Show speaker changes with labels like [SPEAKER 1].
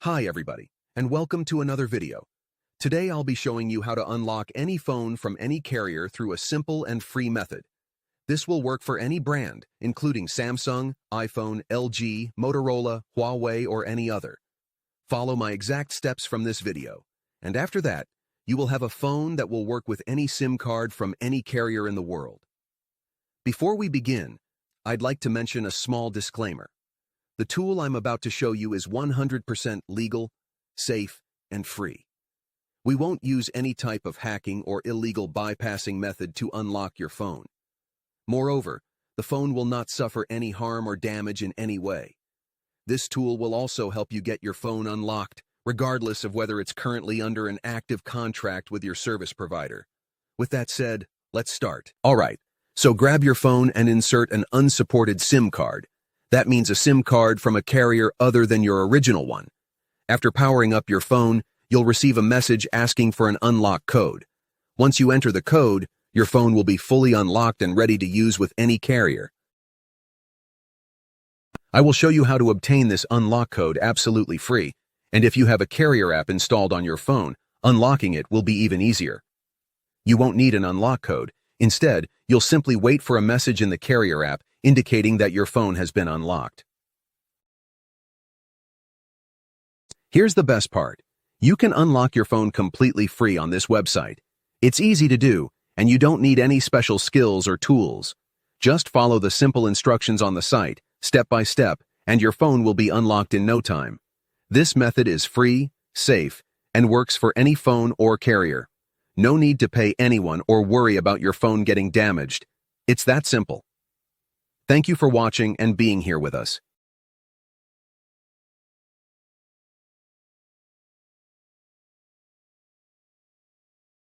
[SPEAKER 1] Hi everybody, and welcome to another video. Today I'll be showing you how to unlock any phone from any carrier through a simple and free method. This will work for any brand, including Samsung, iPhone, LG, Motorola, Huawei, or any other. Follow my exact steps from this video, and after that, you will have a phone that will work with any SIM card from any carrier in the world. Before we begin, I'd like to mention a small disclaimer. The tool I'm about to show you is 100% legal, safe, and free. We won't use any type of hacking or illegal bypassing method to unlock your phone. Moreover, the phone will not suffer any harm or damage in any way. This tool will also help you get your phone unlocked, regardless of whether it's currently under an active contract with your service provider. With that said, let's start. Alright, so grab your phone and insert an unsupported SIM card. That means a SIM card from a carrier other than your original one. After powering up your phone, you'll receive a message asking for an unlock code. Once you enter the code, your phone will be fully unlocked and ready to use with any carrier. I will show you how to obtain this unlock code absolutely free, and if you have a carrier app installed on your phone, unlocking it will be even easier. You won't need an unlock code. Instead, you'll simply wait for a message in the carrier app indicating that your phone has been unlocked. Here's the best part. You can unlock your phone completely free on this website. It's easy to do, and you don't need any special skills or tools. Just follow the simple instructions on the site, step by step, and your phone will be unlocked in no time. This method is free, safe, and works for any phone or carrier. No need to pay anyone or worry about your phone getting damaged. It's that simple. Thank you for watching and being here with us.